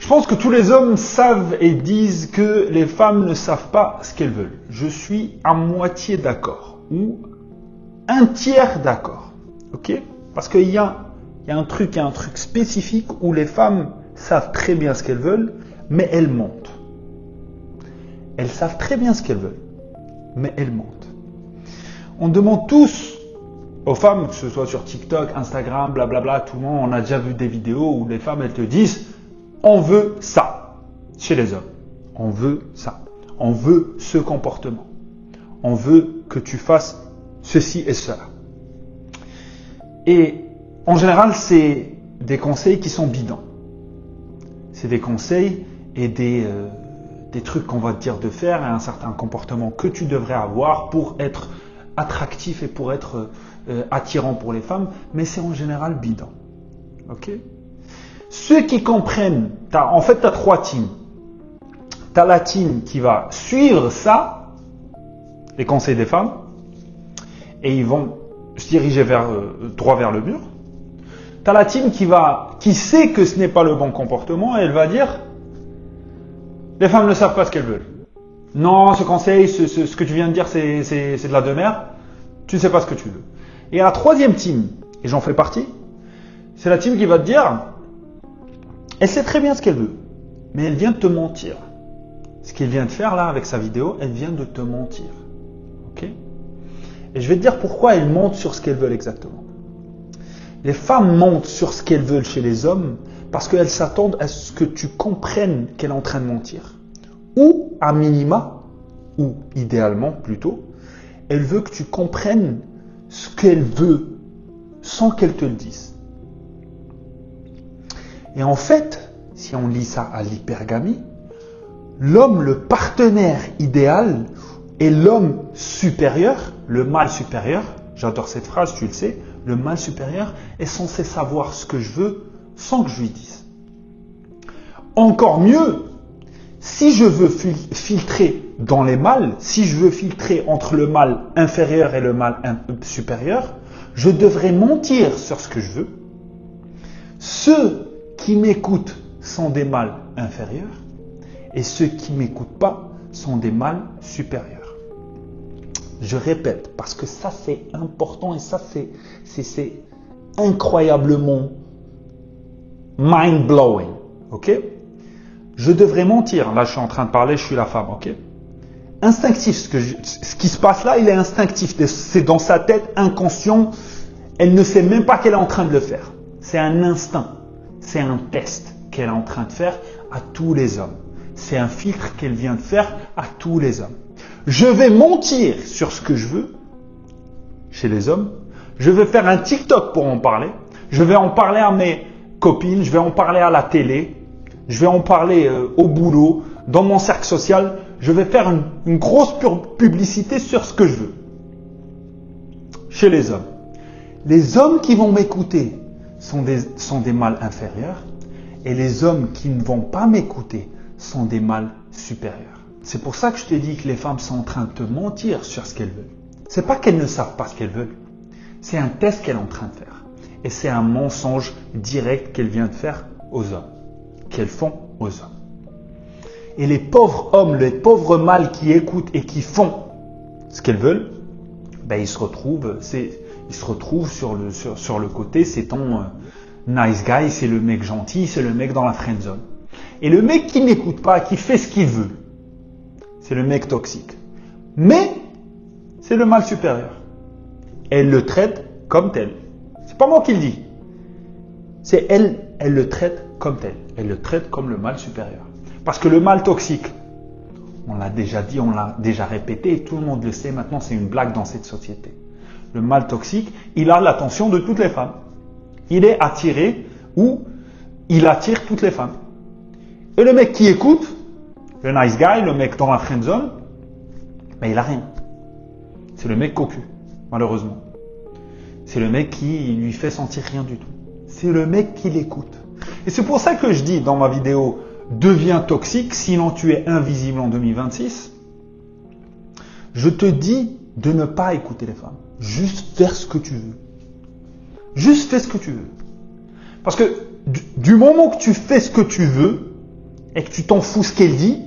Je pense que tous les hommes savent et disent que les femmes ne savent pas ce qu'elles veulent. Je suis à moitié d'accord ou un tiers d'accord. Ok? Parce qu'il y a un truc spécifique où les femmes savent très bien ce qu'elles veulent, mais elles mentent. Elles savent très bien ce qu'elles veulent, mais elles mentent. On demande tous aux femmes, que ce soit sur TikTok, Instagram, blablabla, tout le monde, on a déjà vu des vidéos où les femmes, elles te disent « On veut ça » chez les hommes. On veut ça. On veut ce comportement. On veut que tu fasses ceci et cela. Et en général, c'est des conseils qui sont bidons. C'est des conseils et des trucs qu'on va te dire de faire et un certain comportement que tu devrais avoir pour être attractif et pour être attirant pour les femmes, mais c'est en général bidon. Ok? Ceux qui comprennent, en fait, tu as 3 teams. Tu as la team qui va suivre ça, les conseils des femmes, et ils vont se diriger droit vers le mur. Tu as la team qui sait que ce n'est pas le bon comportement, et elle va dire les femmes ne savent pas ce qu'elles veulent. Non, ce conseil, ce que tu viens de dire, c'est de la demeure. Tu ne sais pas ce que tu veux. Et la 3e team, et j'en fais partie, c'est la team qui va te dire elle sait très bien ce qu'elle veut, mais elle vient de te mentir. Ce qu'elle vient de faire là avec sa vidéo, elle vient de te mentir. Ok? Et je vais te dire pourquoi elles mentent sur ce qu'elles veulent exactement. Les femmes mentent sur ce qu'elles veulent chez les hommes parce qu'elles s'attendent à ce que tu comprennes qu'elle est en train de mentir. Ou, à minima, ou idéalement plutôt, elle veut que tu comprennes ce qu'elle veut sans qu'elle te le dise. Et en fait, si on lit ça à l'hypergamie, l'homme, le partenaire idéal, est l'homme supérieur, le mâle supérieur. J'adore cette phrase, tu le sais. Le mâle supérieur est censé savoir ce que je veux sans que je lui dise. Encore mieux, si je veux filtrer dans les mâles, si je veux filtrer entre le mâle inférieur et le mâle supérieur, je devrais mentir sur ce que je veux. Ceux qui m'écoutent sont des mâles inférieurs et ceux qui ne m'écoutent pas sont des mâles supérieurs. Je répète, parce que ça c'est important et ça c'est incroyablement mind-blowing. Ok? Je devrais mentir. Là, je suis en train de parler, je suis la femme. Ok? Instinctif, ce qui se passe là, il est instinctif. C'est dans sa tête, inconscient. Elle ne sait même pas qu'elle est en train de le faire. C'est un instinct. C'est un test qu'elle est en train de faire à tous les hommes. C'est un filtre qu'elle vient de faire à tous les hommes. Je vais mentir sur ce que je veux chez les hommes. Je vais faire un TikTok pour en parler. Je vais en parler à mes copines. Je vais en parler à la télé. Je vais en parler au boulot, dans mon cercle social. Je vais faire une grosse publicité sur ce que je veux chez les hommes. Les hommes qui vont m'écouter sont des mâles inférieurs et les hommes qui ne vont pas m'écouter sont des mâles supérieurs. C'est pour ça que je te dis que les femmes sont en train de te mentir sur ce qu'elles veulent. C'est pas qu'elles ne savent pas ce qu'elles veulent. C'est un test qu'elles sont en train de faire. Et c'est un mensonge direct qu'elles viennent de faire aux hommes. Qu'elles font aux hommes. Et les pauvres hommes, les pauvres mâles qui écoutent et qui font ce qu'elles veulent, ben ils se retrouvent sur le côté, c'est ton nice guy, c'est le mec gentil, c'est le mec dans la friend zone. Et le mec qui n'écoute pas, qui fait ce qu'il veut, c'est le mec toxique. Mais c'est le mâle supérieur. Elle le traite comme tel. C'est pas moi qui le dis. C'est elle le traite comme tel. Elle le traite comme le mâle supérieur. Parce que le mâle toxique, on l'a déjà dit, on l'a déjà répété, et tout le monde le sait maintenant, c'est une blague dans cette société. Le mâle toxique, il a l'attention de toutes les femmes. Il est attiré ou il attire toutes les femmes. Et le mec qui écoute, le nice guy, le mec dans la friend zone, ben il a rien. C'est le mec cocu, malheureusement. C'est le mec qui lui fait sentir rien du tout. C'est le mec qui l'écoute. Et c'est pour ça que je dis dans ma vidéo « Deviens toxique, sinon tu es invisible en 2026 », je te dis de ne pas écouter les femmes. Juste faire ce que tu veux. Juste fais ce que tu veux. Parce que du moment que tu fais ce que tu veux, et que tu t'en fous ce qu'elle dit,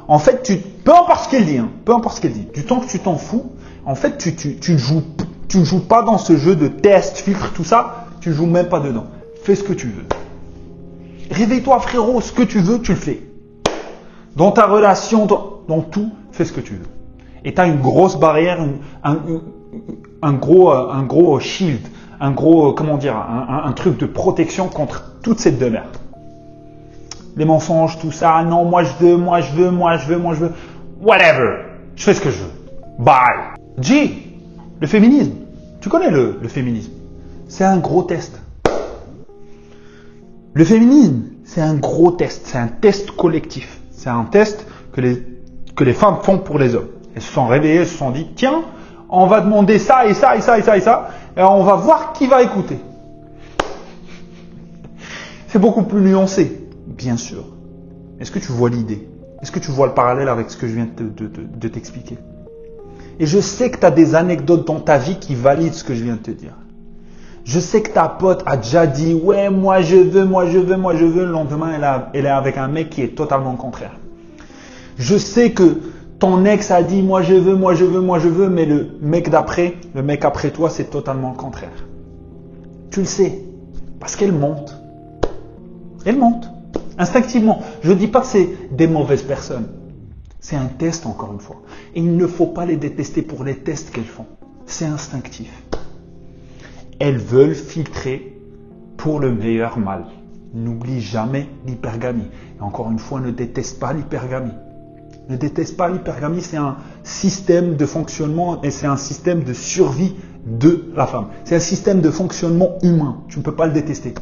en fait, peu importe ce qu'elle dit, peu importe ce qu'elle dit, du temps que tu t'en fous, en fait, tu ne joues pas dans ce jeu de test, filtre, tout ça, tu ne joues même pas dedans. Fais ce que tu veux. Réveille-toi, frérot, ce que tu veux, tu le fais. Dans ta relation, dans tout, fais ce que tu veux. Et tu as une grosse barrière, un gros shield, un gros, comment dire, un truc de protection contre toute cette demeure. Les mensonges, tout ça, non, moi je veux, whatever. Je fais ce que je veux. Bye. G, le féminisme. Tu connais le féminisme. C'est un gros test. Le féminisme, c'est un gros test. C'est un test collectif. C'est un test que les femmes font pour les hommes. Elles se sont réveillées, elles se sont dit, tiens, on va demander ça et ça et ça et ça et ça, et on va voir qui va écouter. C'est beaucoup plus nuancé, bien sûr. Est-ce que tu vois l'idée? Est-ce que tu vois le parallèle avec ce que je viens de t'expliquer? Et je sais que tu as des anecdotes dans ta vie qui valident ce que je viens de te dire. Je sais que ta pote a déjà dit, ouais, moi je veux. Le lendemain, elle est avec un mec qui est totalement contraire. Je sais que ton ex a dit, moi je veux, mais le mec après toi, c'est totalement le contraire. Tu le sais. Parce qu'elle monte. Elle monte. Instinctivement. Je ne dis pas que c'est des mauvaises personnes. C'est un test, encore une fois. Et il ne faut pas les détester pour les tests qu'elles font. C'est instinctif. Elles veulent filtrer pour le meilleur mal. N'oublie jamais l'hypergamie. Et encore une fois, ne déteste pas l'hypergamie. Ne déteste pas l'hypergamie, c'est un système de fonctionnement et c'est un système de survie de la femme. C'est un système de fonctionnement humain. Tu ne peux pas le détester.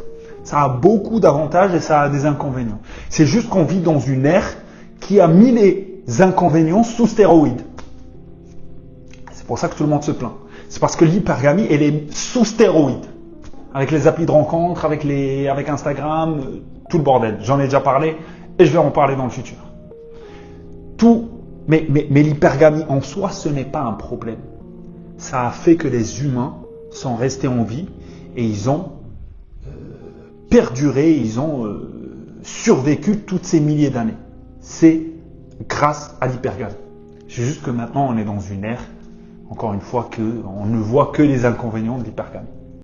Ça a beaucoup d'avantages et ça a des inconvénients. C'est juste qu'on vit dans une ère qui a mis les inconvénients sous stéroïdes. C'est pour ça que tout le monde se plaint. C'est parce que l'hypergamie, elle est sous stéroïdes. Avec les applis de rencontre, avec Instagram, tout le bordel. J'en ai déjà parlé et je vais en parler dans le futur. Mais l'hypergamie en soi, ce n'est pas un problème. Ça a fait que les humains sont restés en vie et ils ont perduré, ils ont survécu toutes ces milliers d'années. C'est grâce à l'hypergamie. C'est juste que maintenant, on est dans une ère, encore une fois, on ne voit que les inconvénients de l'hypergamie.